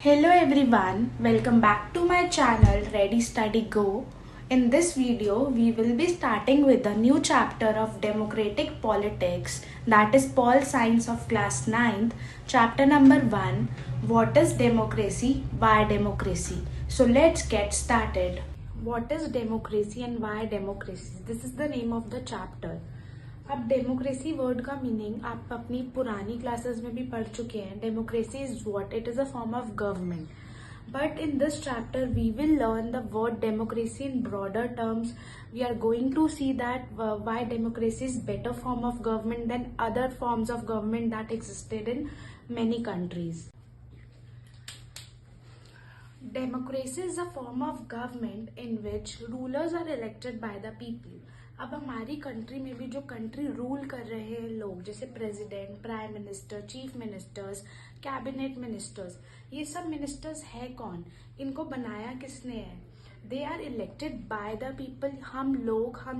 Hello everyone, welcome back to my channel Ready Study Go. In this video, we will be starting with a new chapter of democratic politics, that is Pol Science of class 9th, chapter number 1, what is democracy, why democracy. So let's get started. What is democracy and why democracy? This is the name of the chapter. अब democracy word का meaning आप अपनी पुरानी classes में भी पढ़ चुके हैं. Democracy is what? It is a form of government. But in this chapter, we will learn the word democracy in broader terms. We are going to see that why democracy is better form of government than other forms of government that existed in many countries. Democracy is a form of government in which rulers are elected by the people. अब हमारी country में भी जो country rule कर रहे हैं लोग, जैसे president, prime minister, chief ministers, cabinet ministers, ये सब मिनिस्टर्स है कौन? इनको बनाया किसने है? They are elected by the people. हम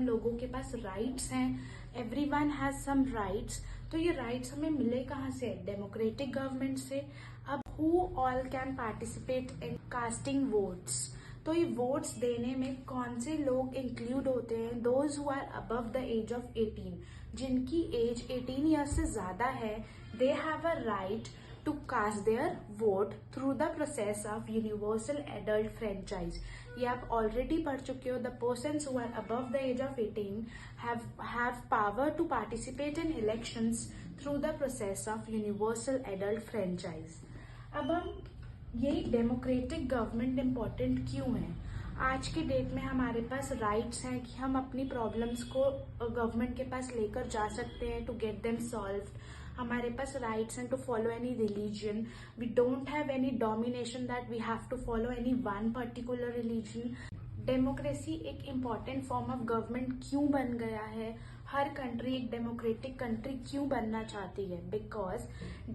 लोगों के पास राइट्स हैं. Everyone has some rights. तो ये राइट्स हमें मिले कहाँ से? डेमोक्रेटिक गवर्नमेंट से. अब who all can participate in casting votes? तो ये वोट्स देने में कौन से लोग इंक्लूड होते हैं? Those who are above the age of 18. जिनकी एज 18 ईयर्स से ज्यादा है, they have a right to cast their vote through the process of universal adult franchise. ये आप ऑलरेडी पढ़ चुके हो. The persons who are above the age of 18 have power to participate in elections through the process of universal adult franchise. अब हम ये democratic government important क्यों है? आज के डेट में हमारे पास राइट्स हैं कि हम अपनी प्रॉब्लम्स को गवर्नमेंट के पास लेकर जा सकते हैं टू गेट देम सॉल्व्ड. हमारे पास राइट्स हैं to follow any religion. We don't have any domination that we have to follow any one particular religion. Democracy एक इम्पॉर्टेंट फॉर्म ऑफ गवर्नमेंट क्यों बन गया है? हर कंट्री एक डेमोक्रेटिक कंट्री क्यों बनना चाहती है? Because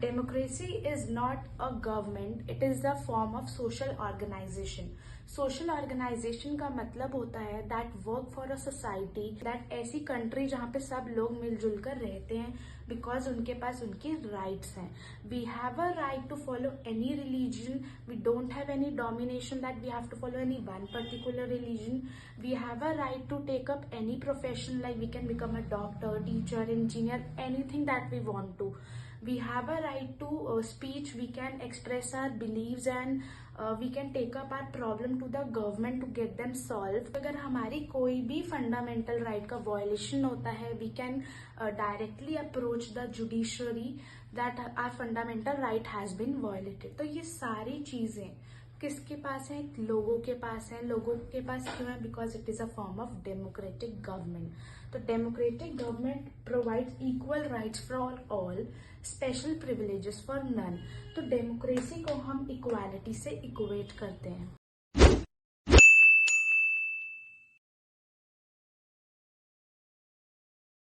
democracy is not a government, it is the form of social organisation. Social organisation का मतलब होता है that work for a society, that ऐसी कंट्री जहाँ पे सब लोग मिलजुल कर रहते हैं बिकॉज उनके पास उनके राइट्स हैं. We have a right to follow any religion. We don't have any domination that we have to follow any one particular religion. We have a right to take up any profession, like we can become a doctor, teacher, engineer, anything that we want to. We have a right to speech. We can express our beliefs and we can take up our problem to the government to get them solved. अगर हमारी कोई भी fundamental right का violation होता है, we can directly approach the judiciary that our fundamental right has been violated. तो ये सारी चीजें किसके पास है? लोगों के पास है. लोगों के पास क्यों है? Because it is a form of democratic government. तो democratic government provides equal rights for all, special privileges for none. तो डेमोक्रेसी को हम इक्वालिटी से इक्वेट करते हैं.